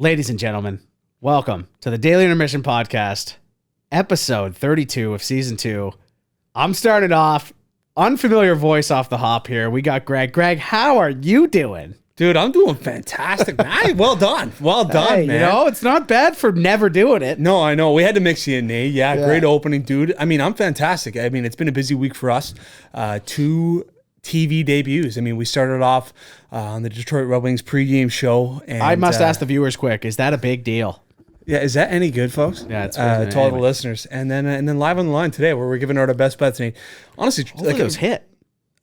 Ladies and gentlemen, welcome to the Daily Intermission Podcast, episode 32 of season 2. I'm starting off, unfamiliar voice off the hop here. We got Greg. Greg, how are you doing? Dude, I'm doing fantastic, man. Well done. Well done, Hey, man. you know, it's not bad for never doing it. No, I know. We had to mix you in, Nate. Yeah, great opening, dude. I mean, I'm fantastic. I mean, it's been a busy week for us. 2 TV debuts. I mean, we started off on the Detroit Red Wings pregame show. And I must ask the viewers quick, is that a big deal? Yeah, is that any good, folks? Yeah, it's to all the listeners. And then live on the line today, where we're giving out our best bets. Nate, honestly, Hopefully it was hit.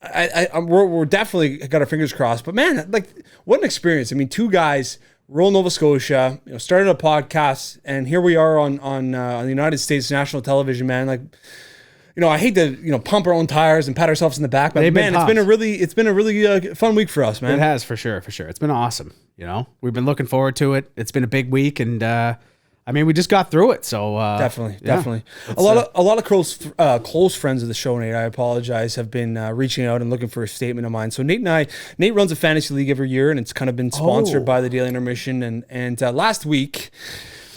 We're definitely got our fingers crossed. But man, like, what an experience! I mean, 2 guys, rural Nova Scotia, started a podcast, and here we are on the United States national television, man. Like, I hate to pump our own tires and pat ourselves in the back, but man, it's been a really fun week for us, man. It has, for sure. It's been awesome. We've been looking forward to it. It's been a big week, and I mean, we just got through it. So definitely. A lot of close friends of the show, Nate, I apologize, have been reaching out and looking for a statement of mine. So Nate runs a fantasy league every year, and it's kind of been sponsored by the Daily Intermission. And last week,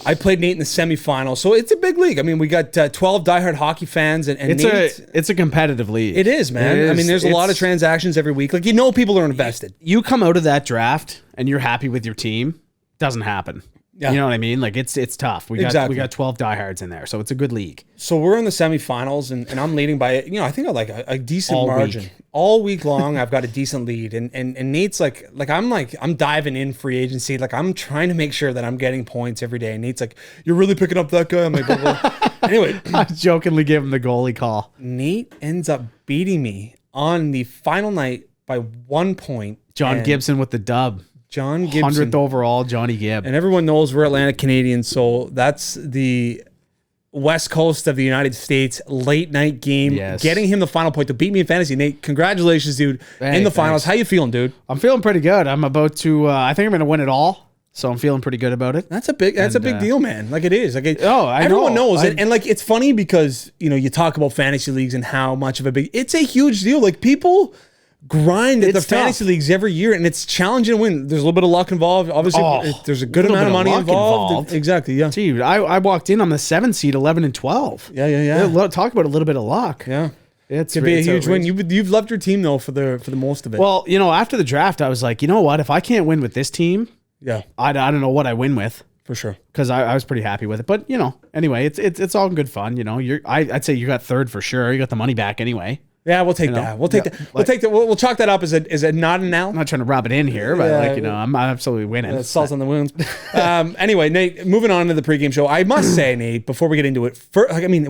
I played Nate in the semifinals, so it's a big league. I mean, we got 12 diehard hockey fans, and it's a competitive league. It is, man. I mean, there's a lot of transactions every week. Like, people are invested. You come out of that draft and you're happy with your team. Doesn't happen. Yeah. You know what I mean? Like, it's tough. We got 12 diehards in there, so it's a good league. So we're in the semifinals, and I'm leading by I think like a decent margin. All week long, I've got a decent lead, and Nate's like I'm diving in free agency. Like, I'm trying to make sure that I'm getting points every day. And Nate's like, "You're really picking up that guy?" I'm like, anyway, I jokingly give him the goalie call. Nate ends up beating me on the final night by 1 point. John Gibson with the dub. John Gibson. 100th overall, Johnny Gibb. And everyone knows we're Atlantic Canadians, so that's the West Coast of the United States late night game. Yes. Getting him the final point to beat me in fantasy. Nate, congratulations, dude. Hey, in the finals. How you feeling, dude? I'm feeling pretty good. I'm about to, I think I'm going to win it all. So I'm feeling pretty good about it. That's a big deal, man. Like, it is. Like, I everyone know. knows it. And like, it's funny because, you talk about fantasy leagues and how much of it's a huge deal. Like, people grind at their fantasy leagues every year, and it's challenging to win. There's a little bit of luck involved. Obviously, there's a good amount of money involved. Exactly, yeah. Gee, I walked in on the 7 seed, 11 and 12. Yeah. Talk about a little bit of luck. Yeah. It could be a huge win. You've loved your team, though, for the most of it. Well, after the draft, I was like, you know what? If I can't win with this team, I don't know what I win with. For sure. Because I was pretty happy with it. But, anyway, it's all good fun. I'd say you got third for sure. You got the money back anyway. Yeah, we'll take that. We'll take that. We'll chalk that up as a not an L. I'm not trying to rub it in here, but I'm absolutely winning. Salt on the wounds. Anyway, Nate, moving on to the pregame show. I must say, Nate, before we get into it,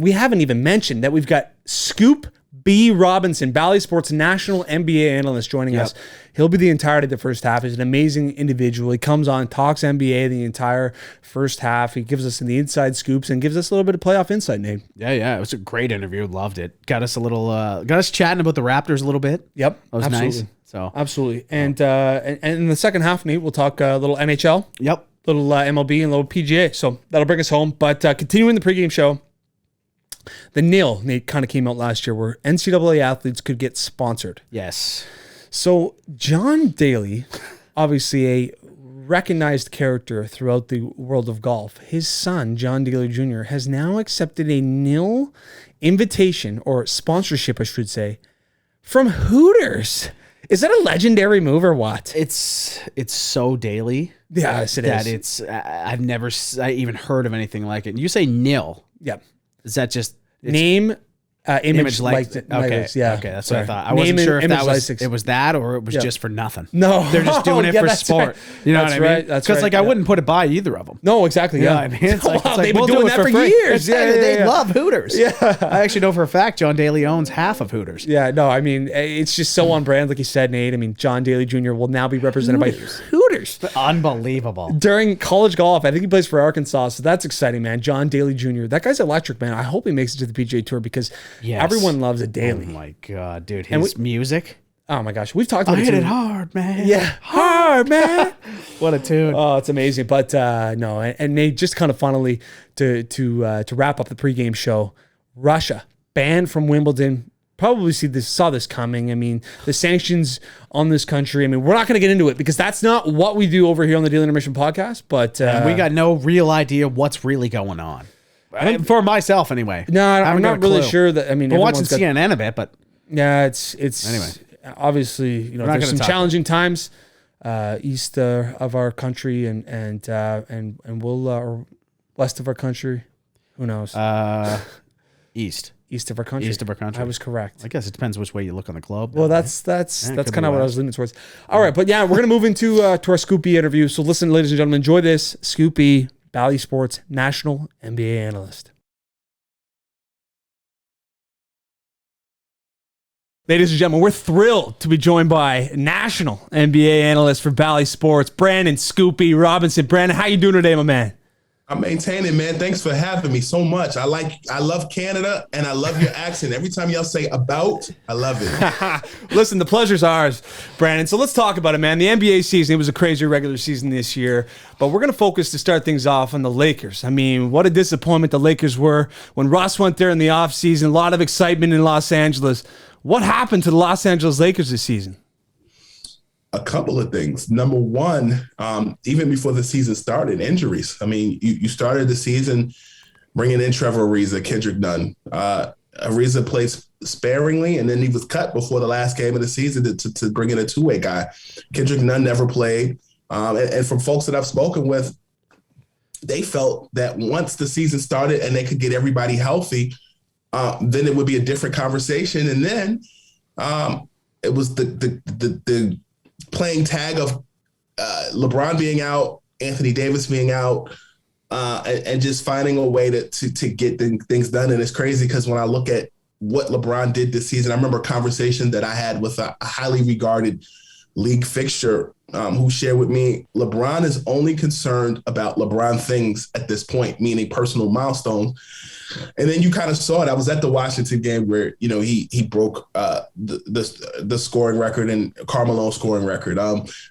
we haven't even mentioned that we've got Scoop B. Robinson, Bally Sports national NBA analyst, joining us. He'll be the entirety of the first half. He's an amazing individual. He comes on, talks NBA the entire first half. He gives us the inside scoops and gives us a little bit of playoff insight, Nate. Yeah. It was a great interview. Loved it. Got us chatting about the Raptors a little bit. Yep. That was absolutely. Nice. So absolutely. And in the second half, Nate, we'll talk a little NHL. Yep. Little MLB and a little PGA. So that'll bring us home. But continuing the pregame show, the NIL, Nate, kind of came out last year where NCAA athletes could get sponsored. Yes. So John Daly, obviously a recognized character throughout the world of golf, his son, John Daly Jr., has now accepted a NIL invitation, or sponsorship, I should say, from Hooters. Is that a legendary move or what? It's so Daly. Yes, it that is. It's I've never even heard of anything like it. You say NIL. Yep. Is that just name, image, likeness? Okay, yeah. Okay, that's what I thought. I wasn't sure if it was that or it was just for nothing. No, they're just doing it for sport. Right. You know what I mean? Right. That's because I wouldn't put it by either of them. No, exactly. Yeah, I mean, it's like they've been doing that for years. They love Hooters. Yeah, I actually know for a fact John Daly owns half of Hooters. Yeah, no, I mean, it's just so on brand, like you said, Nate. I mean, John Daly Jr. will now be represented by Hooters. Unbelievable. During college golf, I think he plays for Arkansas, so that's exciting, man. John Daly Jr. That guy's electric, man. I hope he makes it to the PGA Tour because everyone loves a Daly. Oh my god, dude, his music. Oh my gosh, we've talked about I hit it hard, man. Yeah, hard, man. What a tune. Oh, it's amazing. But no, and Nate, just kind of funnily to wrap up the pregame show, Russia banned from Wimbledon probably saw this coming. I mean, the sanctions on this country. I mean, we're not going to get into it because that's not what we do over here on the Daily Intermission podcast. But we got no real idea what's really going on. For myself, anyway. No, I'm not really sure that. I mean, we're watching CNN a bit, but yeah, it's anyway. Obviously, there's some challenging times east of our country and we'll or west of our country. Who knows? East of our country. East of our country. I was correct. I guess it depends which way you look on the globe. Well, that's kind of what I was leaning towards. All right, but yeah, we're gonna move into to our Scoopy interview. So listen, ladies and gentlemen, enjoy this. Scoopy, Bally Sports national NBA analyst. Ladies and gentlemen, we're thrilled to be joined by national NBA analyst for Bally Sports, Brandon Scoopy Robinson. Brandon, how you doing today, my man? I'm maintaining, man. Thanks for having me so much. I love Canada, and I love your accent. Every time y'all say about, I love it. Listen, the pleasure's ours, Brandon. So let's talk about it, man. The NBA season, it was a crazy regular season this year, but we're going to focus to start things off on the Lakers. I mean, what a disappointment the Lakers were when Russ went there in the offseason. A lot of excitement in Los Angeles. What happened to the Los Angeles Lakers this season? A couple of things. Number one, even before the season started, injuries. I mean, you started the season bringing in Trevor Ariza, Kendrick Nunn. Ariza plays sparingly, and then he was cut before the last game of the season to bring in a two-way guy. Kendrick Nunn never played. And from folks that I've spoken with, they felt that once the season started and they could get everybody healthy, then it would be a different conversation. And then it was the playing tag of LeBron being out, Anthony Davis being out, and just finding a way to get things done. And it's crazy because when I look at what LeBron did this season, I remember a conversation that I had with a highly regarded league fixture who shared with me, LeBron is only concerned about LeBron things at this point, meaning personal milestones. And then you kind of saw it. I was at the Washington game where, he broke the scoring record and Carmelo's scoring record,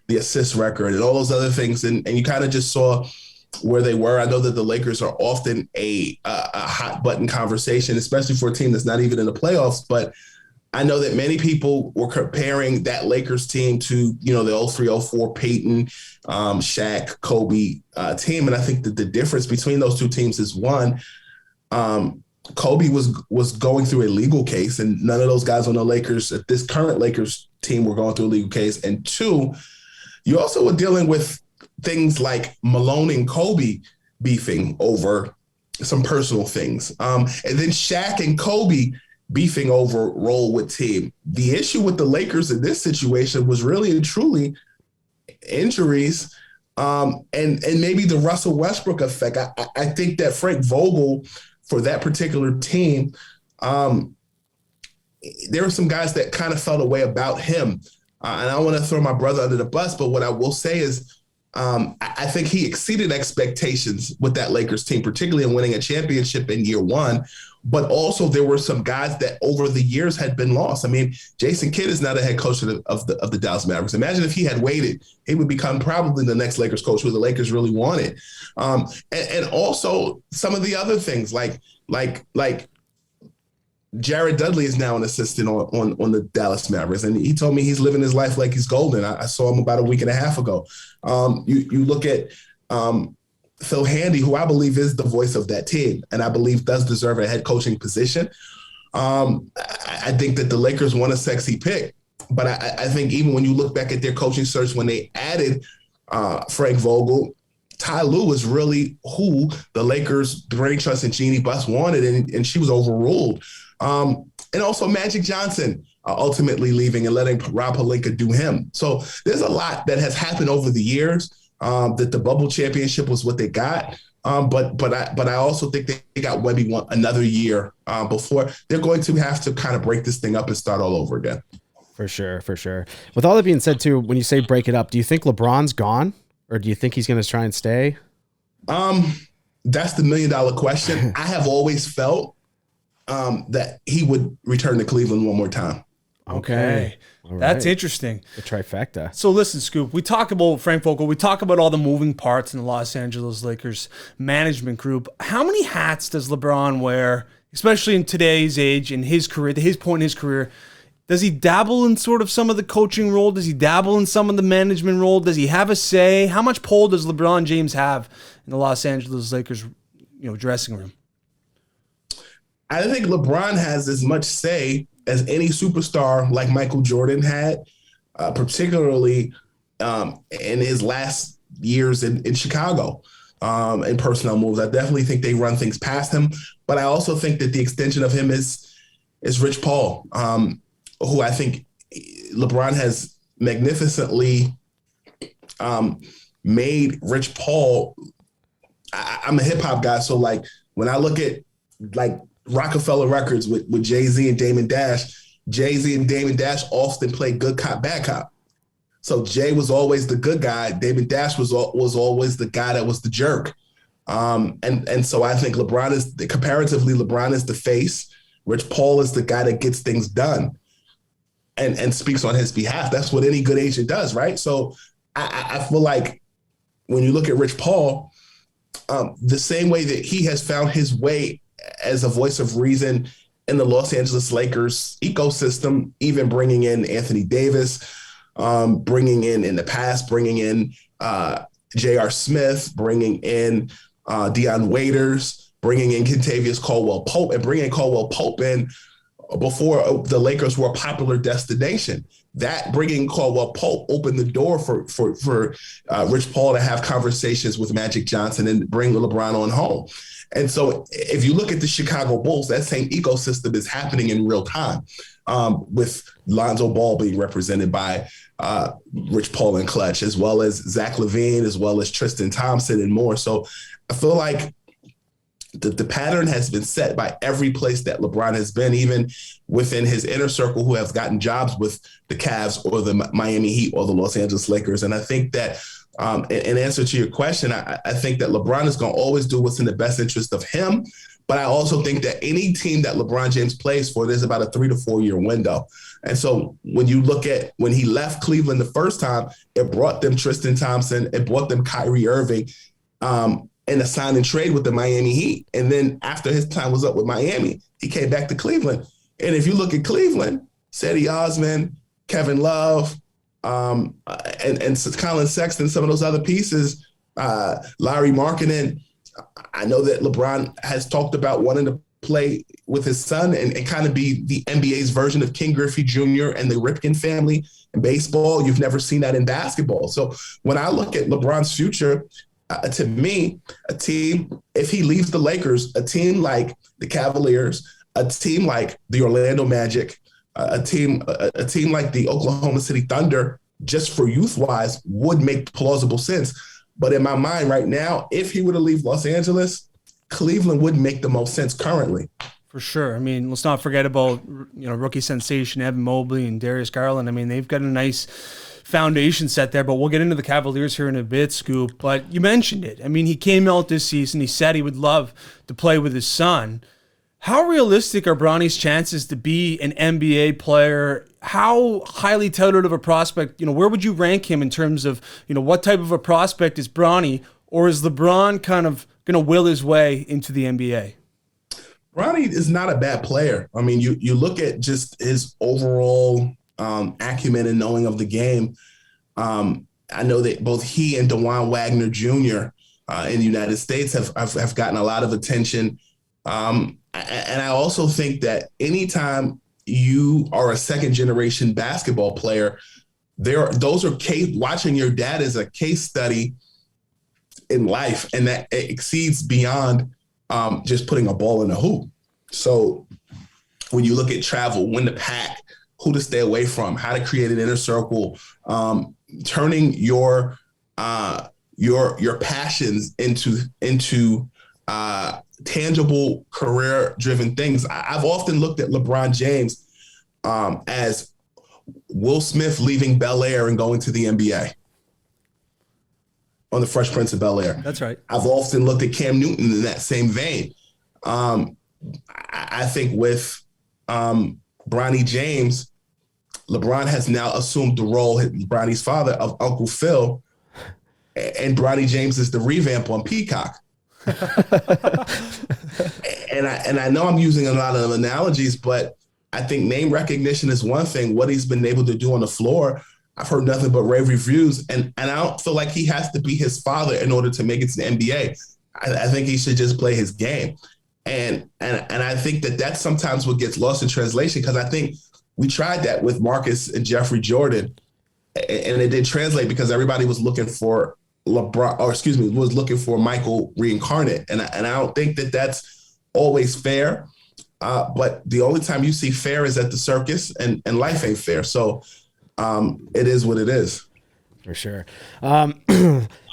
the assist record and all those other things. And you kind of just saw where they were. I know that the Lakers are often a hot button conversation, especially for a team that's not even in the playoffs. But I know that many people were comparing that Lakers team to, the 03-04 Peyton, Shaq, Kobe team. And I think that the difference between those two teams is one, Kobe was going through a legal case, and none of those guys on the Lakers, at this current Lakers team, were going through a legal case. And two, you also were dealing with things like Malone and Kobe beefing over some personal things. And then Shaq and Kobe beefing over role with team. The issue with the Lakers in this situation was really and truly injuries and maybe the Russell Westbrook effect. I think that Frank Vogel, for that particular team, there were some guys that kind of felt a way about him. And I don't want to throw my brother under the bus, but what I will say is I think he exceeded expectations with that Lakers team, particularly in winning a championship in year one. But also there were some guys that over the years had been lost. I mean, Jason Kidd is now the head coach of the Dallas Mavericks. Imagine if he had waited, he would become probably the next Lakers coach who the Lakers really wanted. And also some of the other things like Jared Dudley is now an assistant on the Dallas Mavericks, and he told me he's living his life like he's golden. I saw him about a week and a half ago. You look at Phil Handy, who I believe is the voice of that team, and I believe does deserve a head coaching position. I think that the Lakers want a sexy pick, but I think even when you look back at their coaching search, when they added Frank Vogel, Ty Lue was really who the Lakers' brain trust and Jeannie Buss wanted, and she was overruled. And also Magic Johnson ultimately leaving and letting Rob Pelinka do him. So there's a lot that has happened over the years. That the bubble championship was what they got. But I also think they got maybe another year before they're going to have to kind of break this thing up and start all over again. For sure. With all that being said, too, when you say break it up, do you think LeBron's gone, or do you think he's going to try and stay? That's the $1 million question. I have always felt that he would return to Cleveland one more time. Okay. Right. That's interesting. The trifecta. So listen, Scoop, we talk about Frank Vogel. We talk about all the moving parts in the Los Angeles Lakers management group. How many hats does LeBron wear especially in today's age, in his career, to his point in his career, does he dabble in sort of some of the coaching role? Does he dabble in some of the management role? Does he have a say? How much pull does LeBron James have in the Los Angeles Lakers, dressing room? I think LeBron has as much say as any superstar like Michael Jordan had, particularly in his last years in Chicago. In personnel moves, I definitely think they run things past him, but I also think that the extension of him is Rich Paul, who I think LeBron has magnificently made Rich Paul. I'm a hip hop guy, so like when I look at like Rockefeller Records with Jay-Z and Damon Dash, Jay-Z and Damon Dash often played good cop, bad cop. So Jay was always the good guy. Damon Dash was always the guy that was the jerk. And so I think LeBron is the face. Rich Paul is the guy that gets things done and speaks on his behalf. That's what any good agent does, right? So I feel like when you look at Rich Paul, the same way that he has found his way as a voice of reason in the Los Angeles Lakers ecosystem, even bringing in Anthony Davis, bringing in the past, bringing in J.R. Smith, bringing in Deion Waiters, bringing in Kentavious Caldwell-Pope, and bringing Caldwell Pope in before the Lakers were a popular destination. That bringing Caldwell Pope opened the door for Rich Paul to have conversations with Magic Johnson and bring LeBron on home. And so if you look at the Chicago Bulls, that same ecosystem is happening in real time, with Lonzo Ball being represented by Rich Paul and Clutch, as well as Zach LaVine, as well as Tristan Thompson and more. So I feel like the pattern has been set by every place that LeBron has been, even within his inner circle who have gotten jobs with the Cavs or the Miami Heat or the Los Angeles Lakers. And I think that in answer to your question, I think that LeBron is going to always do what's in the best interest of him. But I also think that any team that LeBron James plays for, there's about a 3 to 4 year window. And so when you look at when he left Cleveland the first time, it brought them Tristan Thompson, it brought them Kyrie Irving, and a sign and trade with the Miami Heat. And then after his time was up with Miami, he came back to Cleveland. And if you look at Cleveland, Cedi Osman, Kevin Love, and Colin Sexton, some of those other pieces, Larry Markkinen. I know that LeBron has talked about wanting to play with his son and kind of be the NBA's version of King Griffey Jr. and the Ripken family in baseball. You've never seen that in basketball. So when I look at LeBron's future, to me, a team, if he leaves the Lakers, a team like the Cavaliers, a team like the Orlando Magic, a team like the Oklahoma City Thunder, just for youth-wise, would make plausible sense. But in my mind right now, if he were to leave Los Angeles, Cleveland would make the most sense currently. For sure. I mean, let's not forget about rookie sensation Evan Mobley and Darius Garland. I mean, they've got a nice foundation set there, but we'll get into the Cavaliers here in a bit, Scoop. But you mentioned it. I mean, he came out this season. He said he would love to play with his son. How realistic are Bronny's chances to be an NBA player? How highly touted of a prospect, where would you rank him in terms of, what type of a prospect is Bronny, or is LeBron kind of going to will his way into the NBA? Bronny is not a bad player. I mean, you look at just his overall acumen and knowing of the game. I know that both he and DeJuan Wagner Jr. In the United States have gotten a lot of attention. And I also think that anytime you are a second generation basketball player, watching your dad is a case study in life, and that exceeds beyond just putting a ball in a hoop. So when you look at travel, when to pack, who to stay away from, how to create an inner circle, turning your passions into tangible career-driven things. I've often looked at LeBron James as Will Smith leaving Bel Air and going to the NBA on the Fresh Prince of Bel Air. That's right. I've often looked at Cam Newton in that same vein. I think with Bronny James, LeBron has now assumed the role, Bronny's father, of Uncle Phil, and Bronny James is the revamp on Peacock. and I know I'm using a lot of analogies, but I think name recognition is one thing. What he's been able to do on the floor, I've heard nothing but rave reviews, and I don't feel like he has to be his father in order to make it to the NBA. I think he should just play his game, and I think that's sometimes what gets lost in translation, because I think we tried that with Marcus and Jeffrey Jordan, and it didn't translate because everybody was looking for was looking for Michael reincarnate, and I don't think that's always fair. But the only time you see fair is at the circus, and life ain't fair. So it is what it is. For sure.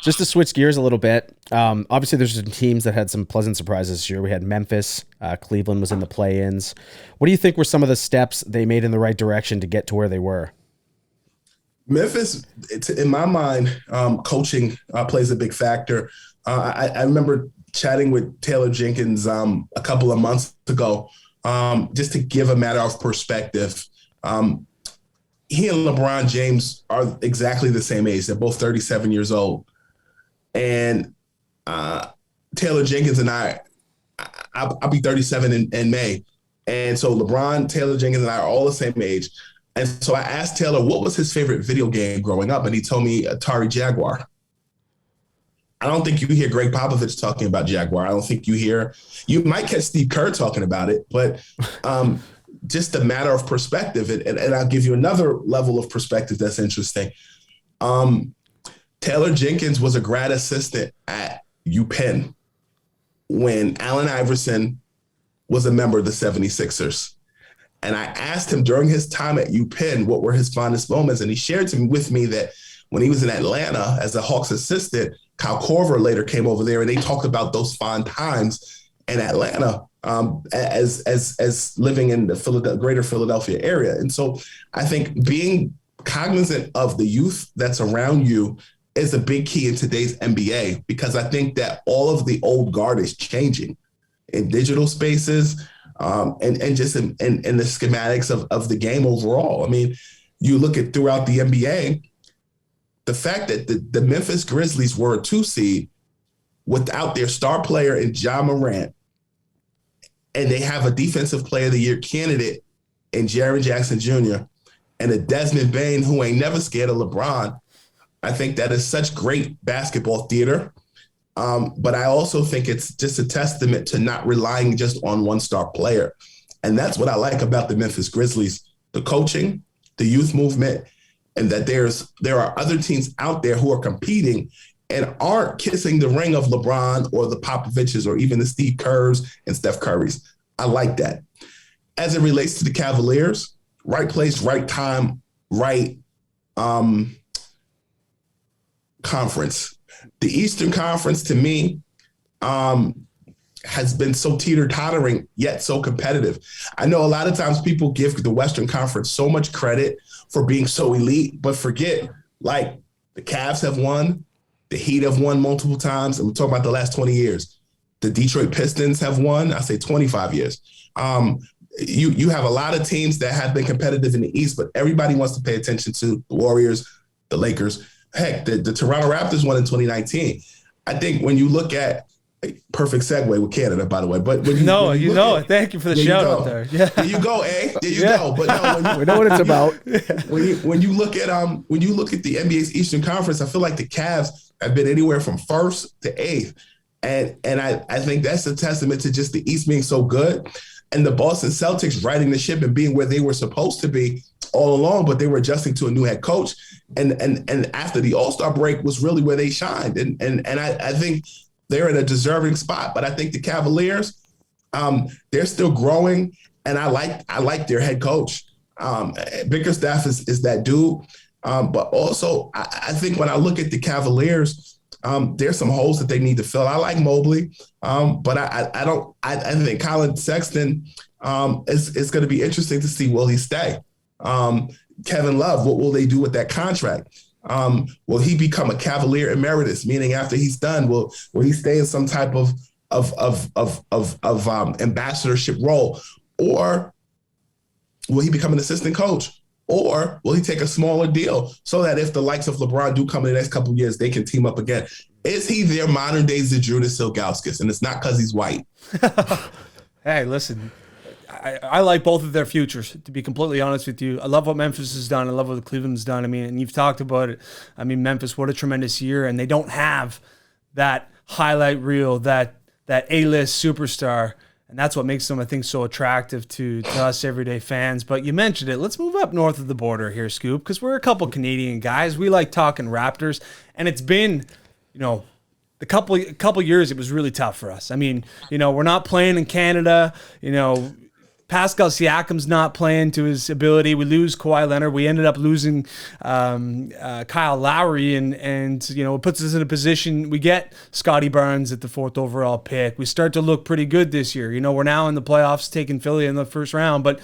Just to switch gears a little bit, obviously there's some teams that had some pleasant surprises this year. We had Memphis, Cleveland was in the play-ins. What do you think were some of the steps they made in the right direction to get to where they were? Memphis, in my mind, coaching plays a big factor. I remember chatting with Taylor Jenkins a couple of months ago, just to give a matter of perspective. He and LeBron James are exactly the same age. They're both 37 years old. And Taylor Jenkins and I'll be 37 in May. And so LeBron, Taylor Jenkins, and I are all the same age. And so I asked Taylor what was his favorite video game growing up, and he told me Atari Jaguar. I don't think you hear Greg Popovich talking about Jaguar. I don't think you might catch Steve Kerr talking about it, but just a matter of perspective. And I'll give you another level of perspective that's interesting. Taylor Jenkins was a grad assistant at UPenn when Allen Iverson was a member of the 76ers. And I asked him during his time at UPenn, what were his fondest moments? And he shared with me that when he was in Atlanta as a Hawks assistant, Kyle Korver later came over there, and they talked about those fond times in Atlanta as living in the greater Philadelphia area. And so I think being cognizant of the youth that's around you is a big key in today's NBA, because I think that all of the old guard is changing in digital spaces, and just in the schematics of the game overall. I mean, you look at throughout the NBA, the fact that the Memphis Grizzlies were a 2 seed without their star player in Ja Morant, and they have a Defensive Player of the Year candidate in Jaren Jackson Jr. and a Desmond Bane who ain't never scared of LeBron. I think that is such great basketball theater. But I also think it's just a testament to not relying just on one star player. And that's what I like about the Memphis Grizzlies, the coaching, the youth movement, and that there are other teams out there who are competing and aren't kissing the ring of LeBron or the Popoviches or even the Steve Kerrs and Steph Currys. I like that. As it relates to the Cavaliers, right place, right time, right conference. The Eastern Conference, to me, has been so teeter-tottering, yet so competitive. I know a lot of times people give the Western Conference so much credit for being so elite, but forget, like, the Cavs have won, the Heat have won multiple times, and we're talking about the last 20 years. The Detroit Pistons have won, I say 25 years. You have a lot of teams that have been competitive in the East, but everybody wants to pay attention to the Warriors, the Lakers. Heck, the Toronto Raptors won in 2019. I think when you look at perfect segue with Canada, by the way, but when thank you for the shout out there. Yeah. There you go, There you go. But no, we know what it's about. When you look at the NBA's Eastern Conference, I feel like the Cavs have been anywhere from 1st to 8th, and I think that's a testament to just the East being so good, and the Boston Celtics riding the ship and being where they were supposed to be all along, but they were adjusting to a new head coach. And after the All-Star break was really where they shined. And I think they're in a deserving spot. But I think the Cavaliers, they're still growing, and I like their head coach. Bickerstaff is that dude. But also, I think when I look at the Cavaliers, there's some holes that they need to fill. I like Mobley, but I think Colin Sexton is going to be interesting to see, will he stay? Kevin Love, what will they do with that contract? Will he become a Cavalier emeritus? Meaning, after he's done, will he stay in some type of ambassadorship role, or will he become an assistant coach, or will he take a smaller deal so that if the likes of LeBron do come in the next couple of years, they can team up again? Is he their modern day Zydrunas Ilgauskas? And it's not because he's white. Hey, listen, I like both of their futures, to be completely honest with you. I love what Memphis has done. I love what Cleveland's done. I mean, and you've talked about it. I mean, Memphis, what a tremendous year. And they don't have that highlight reel, that A-list superstar. And that's what makes them, I think, so attractive to us everyday fans. But you mentioned it. Let's move up north of the border here, Scoop, because we're a couple Canadian guys. We like talking Raptors. And it's been, the couple years it was really tough for us. I mean, we're not playing in Canada. Pascal Siakam's not playing to his ability. We lose Kawhi Leonard. We ended up losing Kyle Lowry, and it puts us in a position. We get Scotty Barnes at the 4th overall pick. We start to look pretty good this year. We're now in the playoffs, taking Philly in the first round. But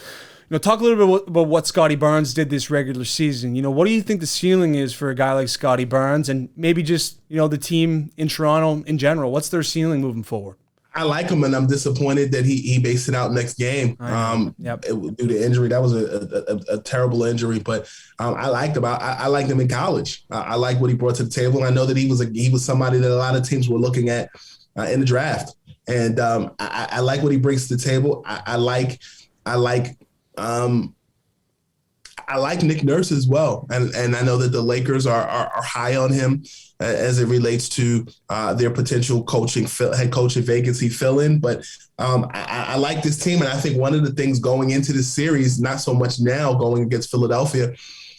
talk a little bit about what Scotty Barnes did this regular season. What do you think the ceiling is for a guy like Scotty Barnes, and maybe just the team in Toronto in general? What's their ceiling moving forward? I like him, and I'm disappointed that he based it out next game due to injury. That was a terrible injury, but I liked him. I liked him in college. I like what he brought to the table. And I know that he was somebody that a lot of teams were looking at in the draft, and I like what he brings to the table. I like Nick Nurse as well, and I know that the Lakers are high on him as it relates to their potential head coaching vacancy fill-in. But I like this team, and I think one of the things going into this series, not so much now going against Philadelphia,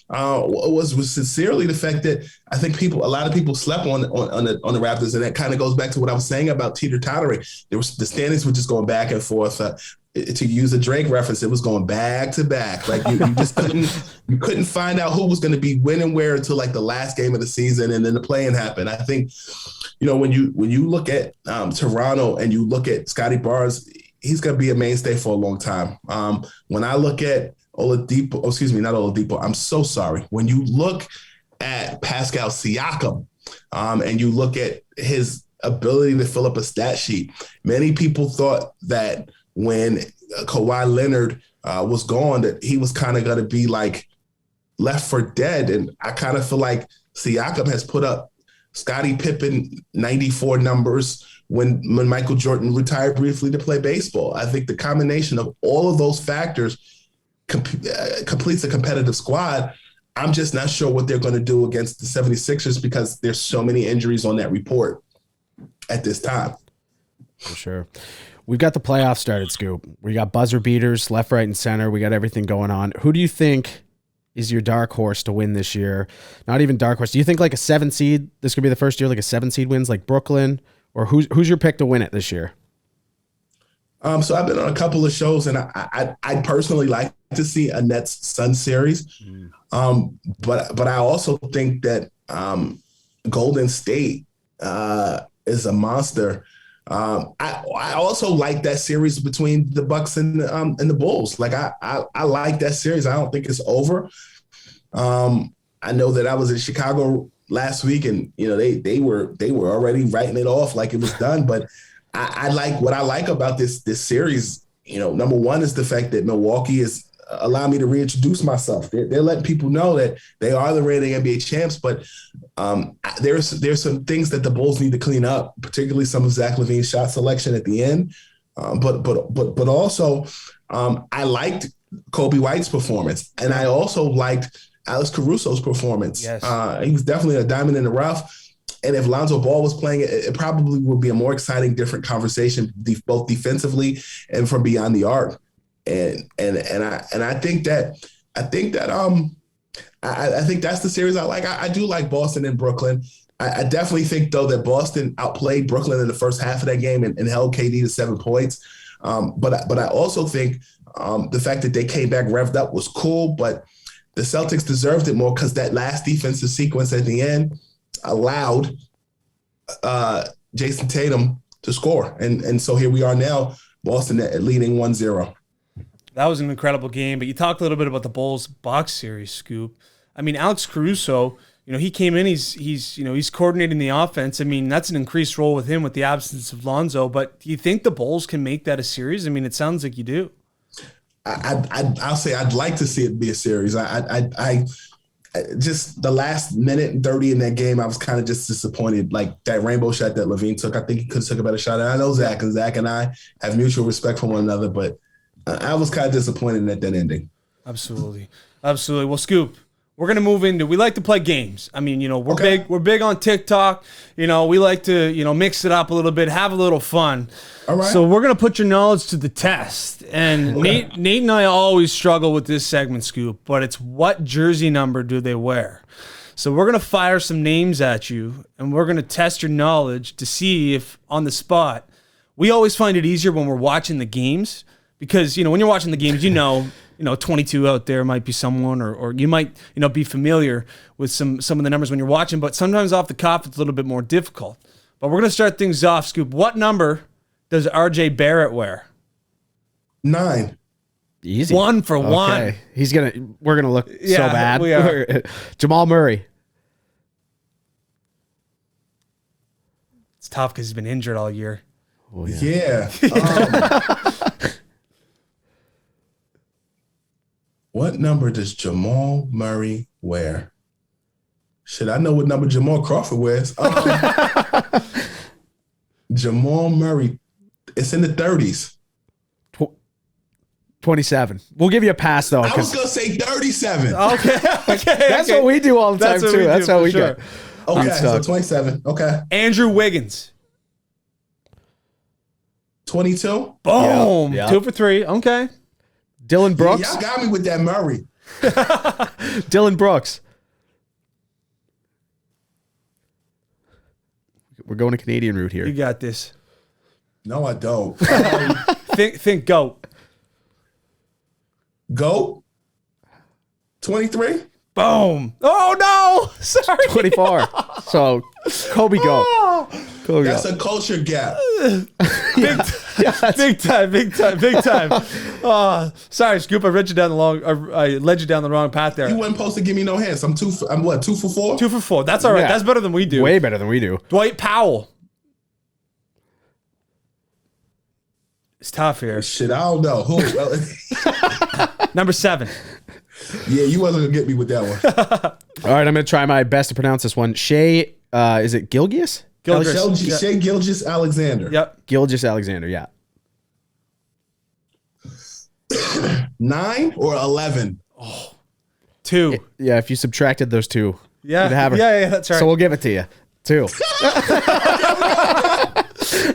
was sincerely the fact that I think a lot of people slept on the Raptors, and that kind of goes back to what I was saying about teeter-tottering. The standings were just going back and forth. To use a Drake reference, it was going back to back. Like you just couldn't find out who was going to be winning where until like the last game of the season, and then the play-in happened. I think, when you look at Toronto and you look at Scotty Barnes, he's going to be a mainstay for a long time. When I look at not Oladipo. I'm so sorry. When you look at Pascal Siakam, and you look at his ability to fill up a stat sheet, many people thought that when Kawhi Leonard was gone, that he was kind of going to be like left for dead. And I kind of feel like Siakam has put up Scottie Pippen 94 numbers when Michael Jordan retired briefly to play baseball. I think the combination of all of those factors completes a competitive squad. I'm just not sure what they're going to do against the 76ers because there's so many injuries on that report at this time. For sure. We've got the playoffs started, Scoop. We got buzzer beaters left, right, and center. We got everything going on. Who do you think is your dark horse to win this year? Not even dark horse. Do you think like a 7 seed, this could be the first year like a 7 seed wins like Brooklyn? Or who's your pick to win it this year? So I've been on a couple of shows, and I personally like to see a Nets-Suns series. But I also think that Golden State is a monster. I also like that series between the Bucks and the Bulls. Like I like that series. I don't think it's over. I know that I was in Chicago last week, and they were already writing it off like it was done. But I like what I like about this series. Number one is the fact that Milwaukee is allowing me to reintroduce myself. They're letting people know that they are the reigning NBA champs, but there's some things that the Bulls need to clean up, particularly some of Zach LaVine's shot selection at the end. But also I liked Kobe White's performance, and I also liked Alex Caruso's performance. Yes. He was definitely a diamond in the rough. And if Lonzo Ball was playing, it probably would be a more exciting, different conversation, both defensively and from beyond the arc. And I think that's the series I like. I do like Boston and Brooklyn. I definitely think though that Boston outplayed Brooklyn in the first half of that game and held KD to 7 points. But I also think the fact that they came back revved up was cool, but the Celtics deserved it more because that last defensive sequence at the end allowed Jason Tatum to score. And so here we are now, Boston leading 1-0. That was an incredible game, but you talked a little bit about the Bulls-Bucks series, Scoop. I mean, Alex Caruso, he came in, he's coordinating the offense. I mean, that's an increased role with him with the absence of Lonzo, but do you think the Bulls can make that a series? I mean, it sounds like you do. I'll say I'd like to see it be a series. just the last minute and 30 in that game, I was kind of just disappointed. Like that rainbow shot that Levine took, I think he could have took a better shot. And I know Zach and I have mutual respect for one another, but I was kind of disappointed at that ending. Absolutely. Well, Scoop, we're gonna move into. We like to play games. I mean, we're Okay. big. We're big on TikTok. We like to mix it up a little bit, have a little fun. All right. So we're gonna put your knowledge to the test. And Nate and I always struggle with this segment, Scoop. But it's what jersey number do they wear? So we're gonna fire some names at you, and we're gonna test your knowledge to see if on the spot. We always find it easier when we're watching the games because when you're watching the games, 22 out there might be someone, or you might, be familiar with some of the numbers when you're watching, but sometimes off the cuff, it's a little bit more difficult. But we're going to start things off, Scoop. What number does RJ Barrett wear? 9. Easy. 1 for 1. We're gonna look so Yeah, bad. we are. Jamal Murray. It's tough because he's been injured all year. Oh, Yeah. What number does Jamal Murray wear? Shit, I know what number Jamal Crawford wears. Jamal Murray, it's in the 30s. 27. We'll give you a pass though. I was going to say 37. Okay. That's what we do all the time too. That's how we sure. go. Okay, so 27. Okay. Andrew Wiggins. 22. Boom. Yeah. 2 for 3. Okay. Dylan Brooks. Y'all got me with that Murray. Dylan Brooks. We're going a Canadian route You here. got this. No, I don't. Think GOAT. Go. 23. Boom. Oh, no. Sorry. 24. So Kobe go. Kobe That's go. a culture gap. Big time. Oh, sorry, Scoop. I led you down the wrong path there. You wasn't supposed to give me no hints. I'm 2 for 4? 2 for 4. That's all right. Yeah. That's better than we do. Way better than we do. Dwight Powell. It's tough here. Shit, I don't know. Who? Number 7. Yeah, you wasn't gonna get me with that one. All right, I'm gonna try my best to pronounce this one. Shea, is it Gilgeous? Shea Gilgeous Alexander. Yep. Gilgeous Alexander, yeah. 9 or 11? 2. Yeah, if you subtracted those two, Yeah. you'd have it. Yeah, that's right. So we'll give it to you. 2.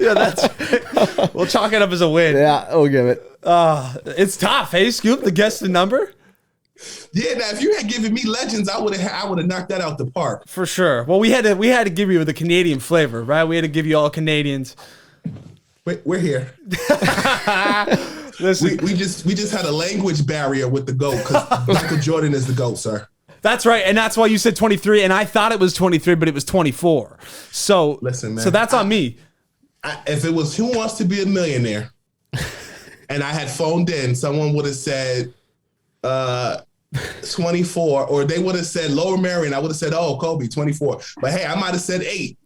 Yeah, that's right. We'll chalk it up as a win. Yeah, we'll give it. It's tough. Hey, Scoop, to guess the number? Yeah, now if you had given me legends, I would have knocked that out the park. For sure. Well, we had to give you the Canadian flavor, right? We had to give you all Canadians. We're here. Listen, We just had a language barrier with the GOAT because Michael Jordan is the GOAT, sir. that's right, and that's why you said 23, and I thought it was 23, but it was 24. So Listen, man, so that's on me. If it was Who Wants to Be a Millionaire, and I had phoned in, someone would have said 24, or they would have said Lower Marion. I would have said, oh, Kobe, 24. But hey, I might have said 8.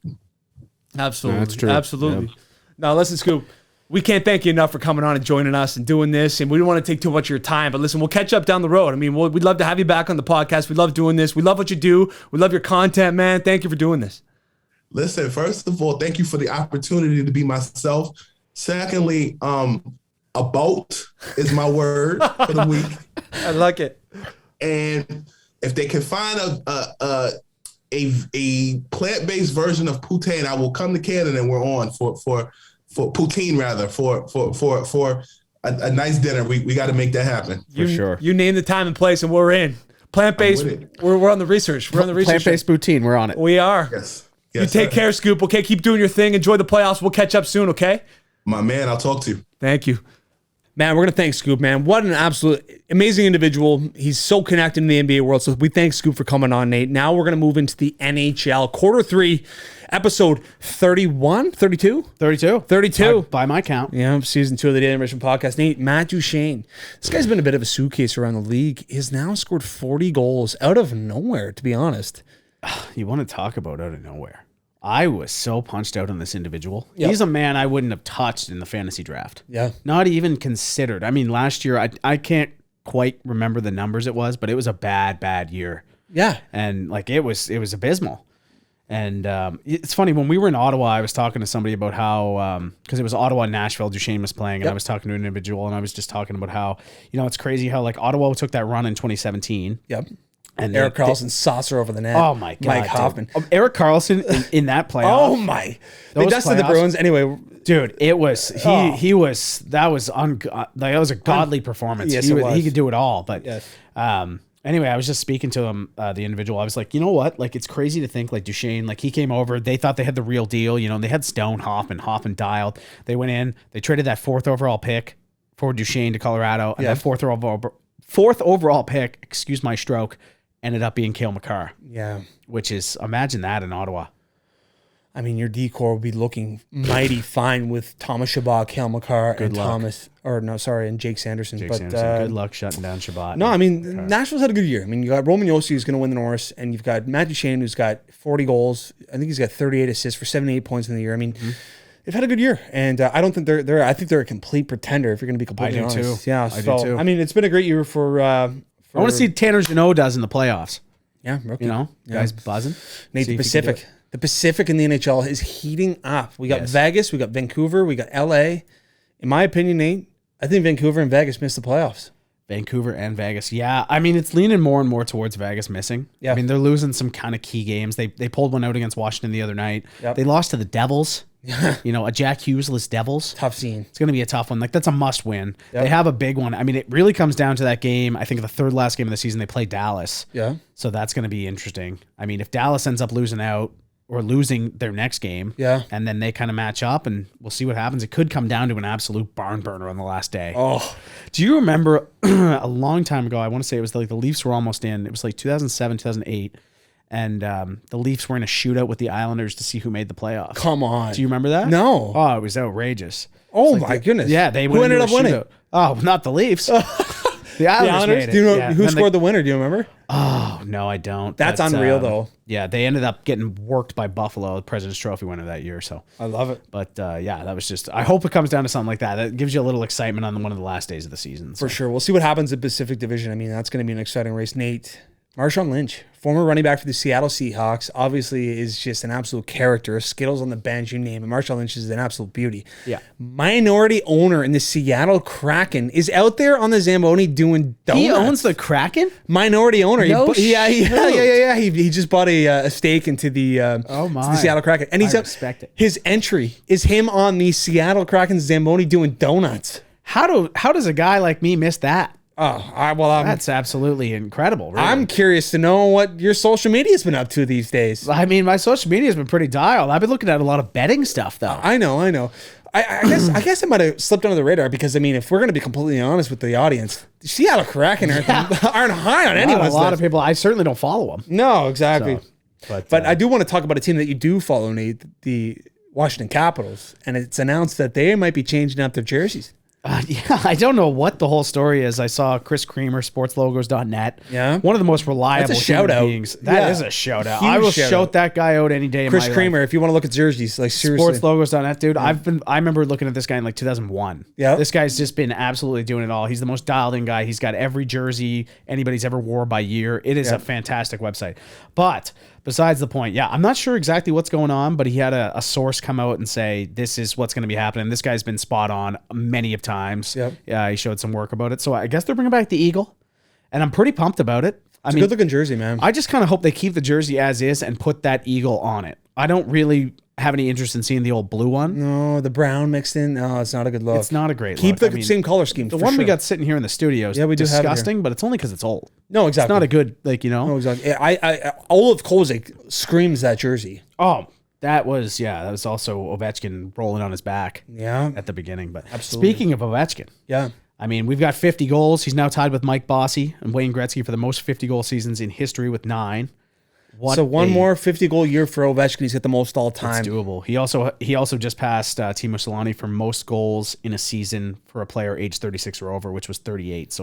Absolutely, That's true. absolutely. Yep. Now, listen, Scoop. We can't thank you enough for coming on and joining us and doing this. And we don't want to take too much of your time. But listen, we'll catch up down the road. I mean, we'd love to have you back on the podcast. We love doing this. We love what you do. We love your content, man. Thank you for doing this. Listen, first of all, thank you for the opportunity to be myself. Secondly, a boat is my word for the week. I like it. And if they can find a plant-based version of poutine, I will come to Canada and we're on for poutine rather for a nice dinner. We got to make that happen. For sure. You name the time and place, and we're in. Plant-based. We're on the research. We're on the research. Plant-based poutine, we're on it. We are. Yes. You take care, Scoop. Okay, keep doing your thing. Enjoy the playoffs. We'll catch up soon. Okay. My man, I'll talk to you. Thank you. Man, we're going to thank Scoop, man. What an absolute amazing individual. He's so connected in the NBA world. So we thank Scoop for coming on, Nate. Now we're going to move into the NHL. Quarter 3, episode 31, 32? 32. 32. By my count. Yeah, season 2 of the Daily Intermission podcast. Nate, Matt Duchene. This guy's been a bit of a suitcase around the league. He's now scored 40 goals out of nowhere, to be honest. You want to talk about out of nowhere. I was so punched out on this individual. Yep. He's a man I wouldn't have touched in the fantasy draft. Yeah. Not even considered. I mean, last year, I can't quite remember the numbers it was, but it was a bad year Yeah. And like it was abysmal. And it's funny, when we were in Ottawa, I was talking to somebody about how, because it was Ottawa and Nashville, Duchesne was playing, and I was talking to an individual, and I was just talking about how, it's crazy how like Ottawa took that run in 2017. Yep. And Eric Carlson saucer over the net. Oh my God. Mike Hoffman. Eric Carlson in that playoff. Oh my. They dusted the Bruins. Anyway. Dude, it was, that was a godly performance. Yes, he could do it all. But yes. Anyway, I was just speaking to him, the individual. I was like, you know what? Like, it's crazy to think, like, Duchesne, like, he came over. They thought they had the real deal. They had Stone, Hoffman dialed. They went in. They traded that 4th overall pick for Duchesne to Colorado. And that 4th overall pick, excuse my stroke, ended up being Cale Makar. Yeah. Which is, imagine that in Ottawa. I mean, your decor would be looking mighty fine with Thomas Chabot, Cale Makar, and Jake Sanderson. Good luck shutting down Chabot. No, I mean, Nashville's had a good year. I mean, you got Roman Josi who's going to win the Norris, and you've got Matt Duchesne who's got 40 goals. I think he's got 38 assists for 78 points in the year. I mean, they've had a good year, and I don't think I think they're a complete pretender. If you're going to be completely honest, too. Yeah, I do too. I mean, it's been a great year for. I want to see Tanner Jeannot does in the playoffs. Yeah, rookie. Guys buzzing. Nate, the Pacific. The Pacific in the NHL is heating up. We got Vegas, we got Vancouver, we got LA. In my opinion, Nate, I think Vancouver and Vegas missed the playoffs. Vancouver and Vegas. Yeah, I mean, it's leaning more and more towards Vegas missing. Yeah. I mean, they're losing some kind of key games. They pulled one out against Washington the other night. Yep. They lost to the Devils. A Jack Hughes-less Devils. Tough scene. It's going to be a tough one. Like, that's a must win. Yep. They have a big one. I mean, it really comes down to that game. I think the third last game of the season, they play Dallas. Yeah. So that's going to be interesting. I mean, if Dallas ends up losing out, or losing their next game, and then they kind of match up, and we'll see what happens. It could come down to an absolute barn burner on the last day. Oh, do you remember a long time ago? I want to say it was like the Leafs were almost in. It was like 2007, 2008, and the Leafs were in a shootout with the Islanders to see who made the playoffs. Come on, do you remember that? No. Oh, it was outrageous. Oh my goodness. Yeah, they who ended up winning? Shootout. Oh, not the Leafs. The Islanders. Do you know who scored the winner? Do you remember? Oh, no, I don't. That's unreal, though. Yeah, they ended up getting worked by Buffalo, the President's Trophy winner that year. So I love it. But that was just. I hope it comes down to something like that. That gives you a little excitement on one of the last days of the season. For sure. We'll see what happens in Pacific Division. I mean, that's going to be an exciting race. Nate, Marshawn Lynch, former running back for the Seattle Seahawks, obviously is just an absolute character. Skittles on the bench, you name it. Marshawn Lynch is an absolute beauty. Yeah. Minority owner in the Seattle Kraken is out there on the Zamboni doing donuts. He owns the Kraken? Minority owner. No Yeah. He just bought a stake into the the Seattle Kraken. And he's respect it. His entry is him on the Seattle Kraken Zamboni doing donuts. How does a guy like me miss that? That's absolutely incredible. Really. I'm curious to know what your social media's been up to these days. I mean, my social media's been pretty dialed. I've been looking at a lot of betting stuff, though. I know. I guess I might have slipped under the radar because, I mean, if we're going to be completely honest with the audience, Seattle Kraken aren't high on anyone's list. A lot of people, I certainly don't follow them. No, exactly. So, but I do want to talk about a team that you do follow, Nate, the Washington Capitals, and it's announced that they might be changing up their jerseys. I don't know what the whole story is. I saw Chris Creamer, sportslogos.net. Yeah. One of the most reliable That's a shout out. beings. That is a shout out. Huge I will shout shout that guy out any day Chris in my Creamer, life. if you want to look at jerseys, like seriously. Sportslogos.net, dude. I remember looking at this guy in like 2001. Yeah. This guy's just been absolutely doing it all. He's the most dialed in guy. He's got every jersey anybody's ever wore by year. It is a fantastic website. But besides the point, I'm not sure exactly what's going on, but he had a source come out and say, this is what's going to be happening. This guy's been spot on many of times. Yep. He showed some work about it. So I guess they're bringing back the Eagle, and I'm pretty pumped about it. It's a good looking jersey, man. I just kind of hope they keep the jersey as is and put that Eagle on it. I don't really have any interest in seeing the old blue one. No, the brown mixed in. No, it's not a good look. It's not a great look. Keep the same color scheme. The one we got sitting here in the studio is disgusting, but it's only because it's old. No, exactly. It's not a good, No, exactly. Olaf Kozak screams that jersey. Oh, that was also Ovechkin rolling on his back. Yeah. At the beginning. But absolutely. Speaking of Ovechkin. Yeah. I mean, we've got 50 goals. He's now tied with Mike Bossy and Wayne Gretzky for the most 50-goal seasons in history with 9. So one more 50-goal year for Ovechkin. He's hit the most all time. It's doable. He also just passed Timo Solani for most goals in a season for a player age 36 or over, which was 38.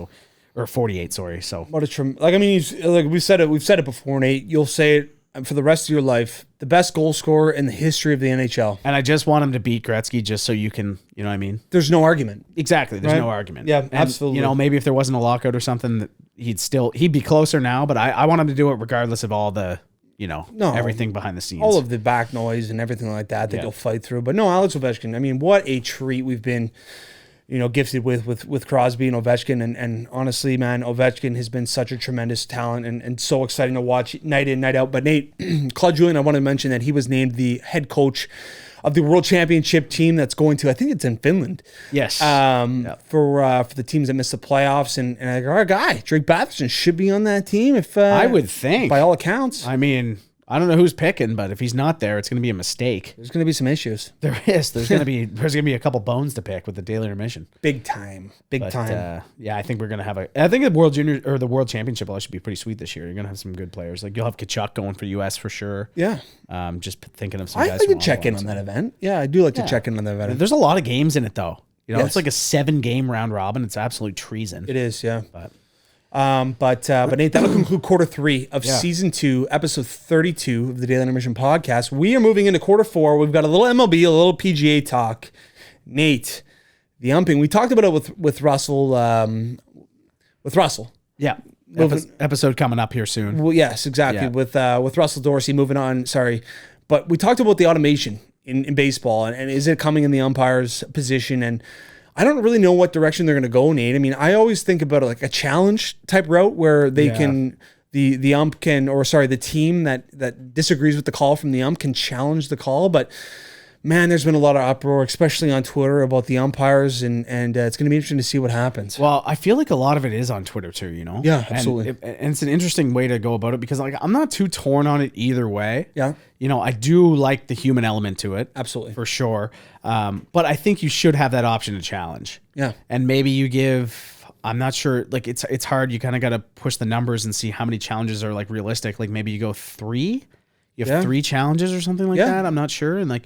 Or 48. Sorry. So what a we've said it before, Nate. You'll say it for the rest of your life, the best goal scorer in the history of the NHL. And I just want him to beat Gretzky just so you can, you know what I mean? There's no argument. Exactly. There's Right? no argument. Yeah, And, absolutely. You know, maybe if there wasn't a lockout or something, that he'd be closer now, but I want him to do it regardless of all the, you know, No. everything behind the scenes. All of the back noise and everything like that Yeah. you'll fight through. But no, Alex Ovechkin, I mean, what a treat we've been, gifted with Crosby and Ovechkin. And honestly, man, Ovechkin has been such a tremendous talent and so exciting to watch night in, night out. But Nate, Claude Julien, I want to mention that he was named the head coach of the World Championship team that's going to, I think it's in Finland. Yes. For the teams that missed the playoffs. And our guy, Drake Batherson, should be on that team if I would think. by all accounts. I mean, I don't know who's picking, but if he's not there, it's going to be a mistake. There's going to be some issues. There is. There's going to be a couple bones to pick with the daily intermission. Big time. Big time. Yeah, I think we're going to have I think the World Junior or the World Championship will actually be pretty sweet this year. You're going to have some good players. Like you'll have Kachuk going for US for sure. Yeah. Just thinking of some I guys. like from to check in Ottawa. on that event. Yeah, I do like to check in on that event. There's a lot of games in it though. You know, Yes. it's like a 7-game round robin. It's absolute treason. It is, yeah. But But Nate, that'll conclude quarter 3 of Yeah. season 2, episode 32 of the Daily Intermission podcast. We are moving into quarter 4. We've got a little MLB, a little PGA talk. Nate, the umping. We talked about it with Russell. yeah, episode coming up here soon. Well, yes, exactly. Yeah. With Russell Dorsey moving on. Sorry, but we talked about the automation in baseball and is it coming in the umpire's position? And I don't really know what direction they're going to go, Nate. I mean, I always think about it like a challenge type route where they can the ump can, or sorry, the team that disagrees with the call from the ump can challenge the call, but. Man, there's been a lot of uproar, especially on Twitter, about the umpires, and it's going to be interesting to see what happens. Well, I feel like a lot of it is on Twitter too, you know? Yeah, absolutely. And it's an interesting way to go about it because like I'm not too torn on it either way. Yeah. You know, I do like the human element to it. Absolutely. For sure. But I think you should have that option to challenge. Yeah. And maybe you give, I'm not sure, like it's hard. You kind of got to push the numbers and see how many challenges are like realistic. Like maybe you go 3, you have 3 challenges or something like that. I'm not sure. And like,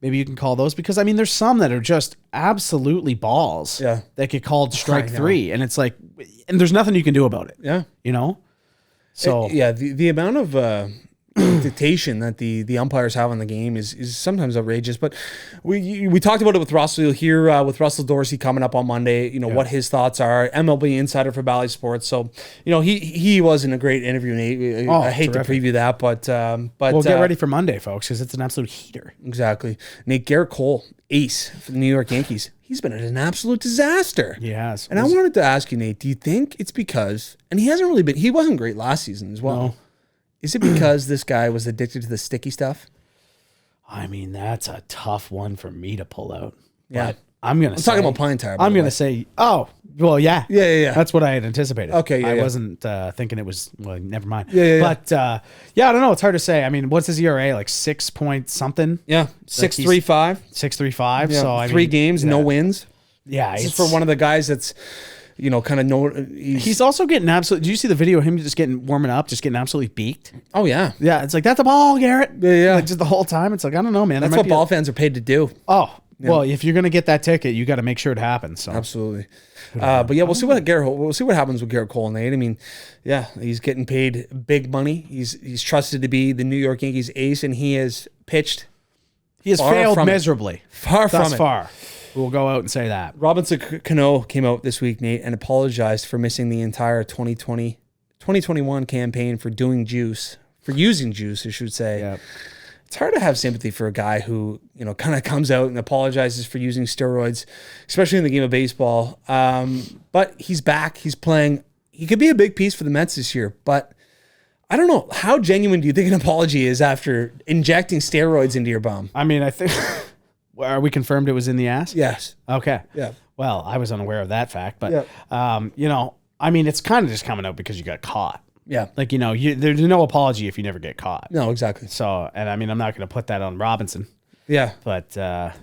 maybe you can call those because I mean, there's some that are just absolutely balls that get called strike 3, and it's like, and there's nothing you can do about it. Yeah, you know. So the amount of dictation that the umpires have on the game is sometimes outrageous. But we talked about it with Russell. You'll hear with Russell Dorsey coming up on Monday. You know what his thoughts are. MLB insider for Bally Sports. So you know he wasn't a great interview, Nate. I hate to preview that, but we'll get ready for Monday, folks, because it's an absolute heater. Exactly. Nate, Garrett Cole, ace for the New York Yankees. He's been an absolute disaster. He has. And I wanted to ask you, Nate, do you think it's because, and he wasn't great last season as well. No. Is it because this guy was addicted to the sticky stuff? I mean, that's a tough one for me to pull out. Yeah. But I'm talking about Pine Tar. I'm going to say, well, yeah. Yeah. That's what I had anticipated. Okay, I yeah. wasn't thinking it was, well, never mind. Yeah. But, I don't know. It's hard to say. I mean, what's his ERA? Like 6 point something? Yeah. 6.35. 6.35. Yeah. So, I 3 mean, games, no wins. Yeah. This is for one of the guys that's, kind of he's also getting absolutely. Did you see the video of him just warming up, just getting absolutely beaked? Oh, yeah. Yeah. It's like, that's a ball, Garrett. Yeah. Like, just the whole time. It's like, I don't know, man. That's what ball fans are paid to do. Oh, well, if you're going to get that ticket, you got to make sure it happens. So. Absolutely. But yeah, we'll see what happens with Garrett Cole, Nate. I mean, yeah, he's getting paid big money. He's trusted to be the New York Yankees ace, and he has pitched. He has failed miserably. Thus far. We'll go out and say that. Robinson Cano came out this week, Nate, and apologized for missing the entire 2021 campaign for using juice, I should say. Yeah. It's hard to have sympathy for a guy who, kind of comes out and apologizes for using steroids, especially in the game of baseball. But he's back. He's playing. He could be a big piece for the Mets this year, but I don't know. How genuine do you think an apology is after injecting steroids into your bum? I mean, I think... Are we confirmed it was in the ass? Yes. Okay. Yeah. Well, I was unaware of that fact, but, Yeah. I mean, it's kind of just coming out because you got caught. Yeah. Like, there's no apology if you never get caught. No, exactly. So, and I mean, I'm not going to put that on Robinson, Yeah. but, We're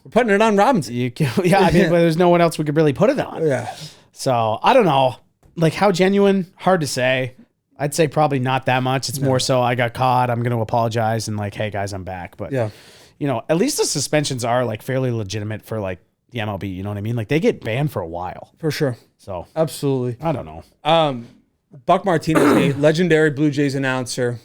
putting it on Robinson. but there's no one else we could really put it on. Yeah. So, I don't know. Like, how genuine? Hard to say. I'd say probably not that much. It's more so I got caught. I'm going to apologize and like, hey, guys, I'm back. But, Yeah. At least the suspensions are like fairly legitimate for like the MLB. You know what I mean? Like they get banned for a while. For sure. So Absolutely. I don't know. Buck Martinez, a legendary Blue Jays announcer,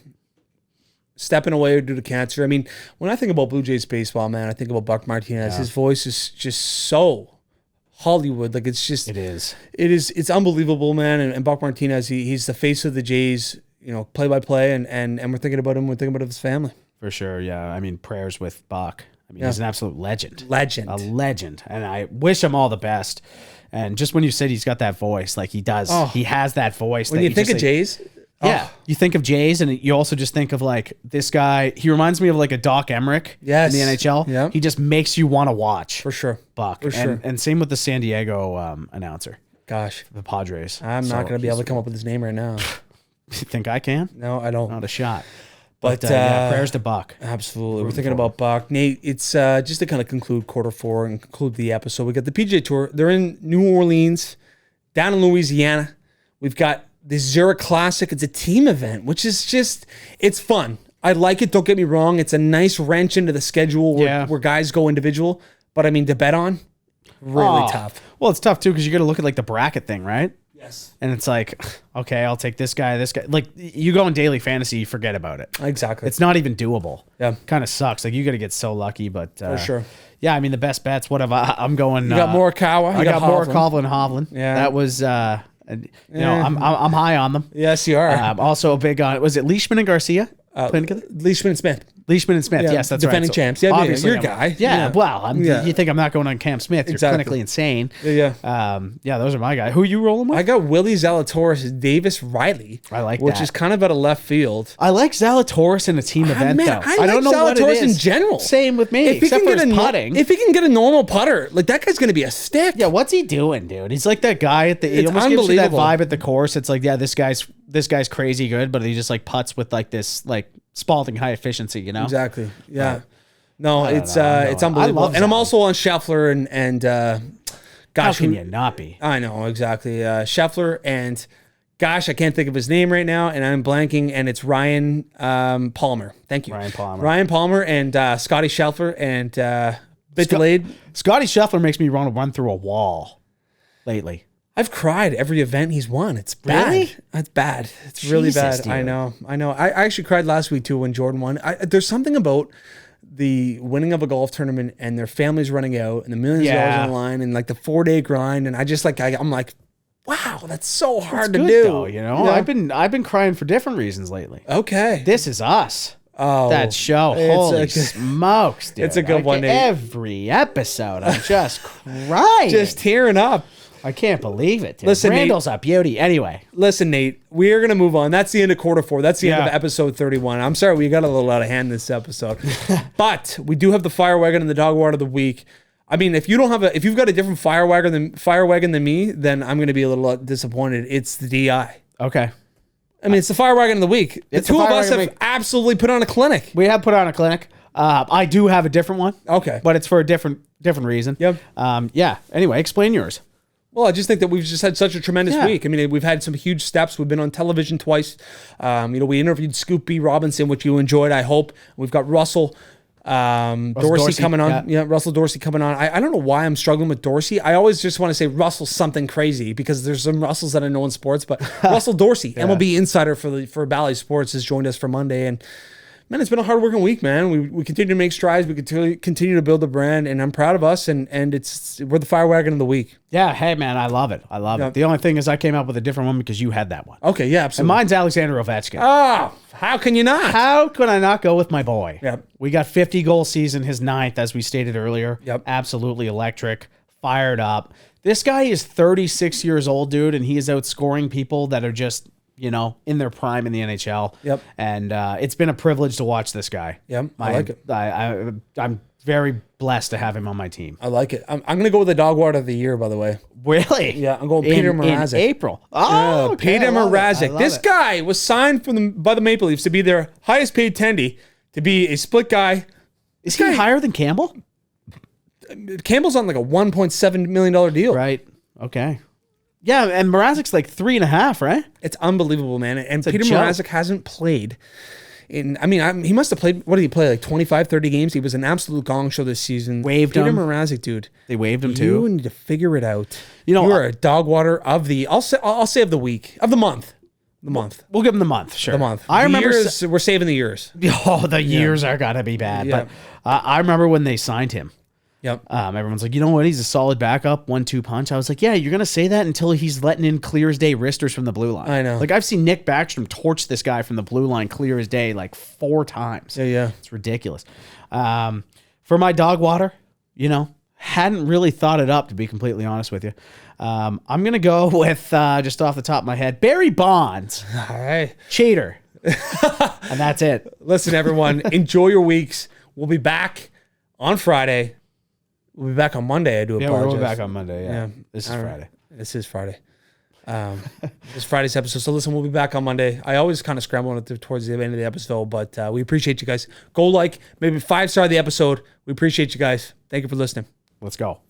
stepping away due to cancer. I mean, when I think about Blue Jays baseball, man, I think about Buck Martinez. Yeah. His voice is just so Hollywood. Like, it's just... It is. It's unbelievable, man. And Buck Martinez, he's the face of the Jays, play-by-play, and we're thinking about him. We're thinking about his family. For sure, yeah. I mean, prayers with Buck. I mean, he's an absolute legend. Legend. A legend. And I wish him all the best. And just when you said he's got that voice, like he does, he has that voice. When you think of Jays... Yeah, you think of Jays, and you also just think of like this guy. He reminds me of like a Doc Emmerich in the NHL. Yeah, he just makes you want to watch for sure. Buck, for sure. And same with the San Diego announcer. Gosh, the Padres. I'm not going to be able to come up with his name right now. You think I can? No, I don't. Not a shot. But yeah, prayers to Buck. Absolutely, we're thinking about Buck. Nate, it's just to kind of conclude Q4 and conclude the episode. We got the PGA Tour. They're in New Orleans, down in Louisiana. We've got the Zurich Classic. It's a team event, which is just, it's fun. I like it. Don't get me wrong. It's a nice wrench into the schedule where guys go individual. But I mean, to bet on, really tough. Well, it's tough too because you got to look at like the bracket thing, right? Yes. And it's like, okay, I'll take this guy, this guy. Like you go in daily fantasy, you forget about it. Exactly. It's not even doable. Yeah. Kind of sucks. Like you got to get so lucky, but for sure. Yeah, I mean the best bets. What have I'm going? You got Morikawa. I got Morikawa and Hovland. Yeah. That was. I'm high on them. Yes, you are. Also big on. Was it Leishman and Garcia playing together? Leishman and Smith. Leishman and Smith. Yeah. Yes, that's defending right. champs. Yeah, obviously you're a guy. Yeah. Well, you think I'm not going on Cam Smith? You're clinically insane. Yeah. Yeah, those are my guys. Who are you rolling with? I got Willie Zalatoris, Davis Riley. I like which that. is kind of out of left field. I like Zalatoris in a team event though. I don't know Zalatoris what it is. in general. Same with me. Except for his putting. If he can get a normal putter, like that guy's going to be a stick. Yeah, what's he doing, dude? He's like that guy at the. He almost gives you that vibe at the course. It's like, yeah, this guy's crazy good, but he just like putts with like this like Spalding high efficiency, you know? Exactly. Yeah. No, it's it's unbelievable. And I'm also on Scheffler and gosh, how can you not be? I know exactly. Scheffler and gosh, I can't think of his name right now, and I'm blanking. And it's Ryan Palmer. Thank you, Ryan Palmer and Scotty Scheffler and bit delayed. Scotty Scheffler makes me want to run through a wall lately. I've cried every event he's won. It's bad. Really? It's bad. It's really bad. Dude. I know. I actually cried last week too when Jordan won. There's something about the winning of a golf tournament and their families running out and the millions of dollars on the line and like the 4-day grind. And I just like, I'm like, wow, that's so hard to do. Though, you know, yeah. I've been crying for different reasons lately. Okay. This Is Us. Oh, that show. Holy smokes, dude. It's a good one. Every episode, I'm just crying. Just tearing up. I can't believe it, dude. Listen, Randall's a beauty. Anyway. Listen, Nate, we are going to move on. That's the end of Q4. That's the end of episode 31. I'm sorry we got a little out of hand this episode. But we do have the fire wagon and the dog water of the week. I mean, if you've got a different fire wagon than me, then I'm going to be a little disappointed. It's the DI. Okay. I mean, it's the fire wagon of the week. The two of us have absolutely put on a clinic. We have put on a clinic. I do have a different one. Okay. But it's for a different reason. Yep. Yeah. Anyway, explain yours. Well, I just think that we've just had such a tremendous week. I mean, we've had some huge steps. We've been on television twice. We interviewed Scoop B. Robinson, which you enjoyed, I hope. We've got Russell Dorsey coming on. Yeah, Russell Dorsey coming on. I don't know why I'm struggling with Dorsey. I always just want to say Russell something crazy because there's some Russells that I know in sports, but Russell Dorsey, MLB insider for Bally Sports, has joined us for Monday. And man, it's been a hard-working week, man. We continue to make strides. We continue to build the brand, and I'm proud of us. And we're the fire wagon of the week. Yeah, hey man, I love it. The only thing is I came up with a different one because you had that one. Okay, yeah, absolutely. And mine's Alexander Ovechkin. Oh, how can you not? How could I not go with my boy? Yep. We got 50-goal season, his 9th, as we stated earlier. Yep. Absolutely electric, fired up. This guy is 36 years old, dude, and he is outscoring people that are just, in their prime in the NHL. Yep. And it's been a privilege to watch this guy. Yep. I like it. I'm very blessed to have him on my team. I like it. I'm going to go with the dog water of the year, by the way. Really? Yeah, I'm going Peter Mrazek. In April. Oh, okay. Peter Mrazek. This guy was signed by the Maple Leafs to be their highest paid tendy, to be a split guy. Is he higher than Campbell? Campbell's on like a $1.7 million deal. Right. Okay. Yeah, and Mrazek's like 3.5, right? It's unbelievable, man. And Peter Mrazek hasn't played he must have played, what did he play, like 25, 30 games? He was an absolute gong show this season. Waived him. Peter Mrazek, dude. They waived him too. You need to figure it out. You are a dog water of the, I'll say of the week, of the month. The month. We'll give him the month, sure. The month. I remember years, we're saving the years. Oh, the years are gotta be bad. Yeah. But I remember when they signed him. Yep. Everyone's like, you know what? He's a solid backup, 1-2 punch. I was like, yeah, you're gonna say that until he's letting in clear as day wristers from the blue line. I know. Like I've seen Nick Backstrom torch this guy from the blue line clear as day like 4 times. Yeah. It's ridiculous. For my dog water, hadn't really thought it up, to be completely honest with you. I'm gonna go with just off the top of my head, Barry Bonds, All right. cheater, and that's it. Listen, everyone, enjoy your weeks. We'll be back on Friday. We'll be back on Monday. I do apologize. We're back on Monday. Yeah. This is Friday. This is Friday. This is Friday's episode. So listen, we'll be back on Monday. I always kind of scramble towards the end of the episode, but we appreciate you guys. Go maybe 5-star the episode. We appreciate you guys. Thank you for listening. Let's go.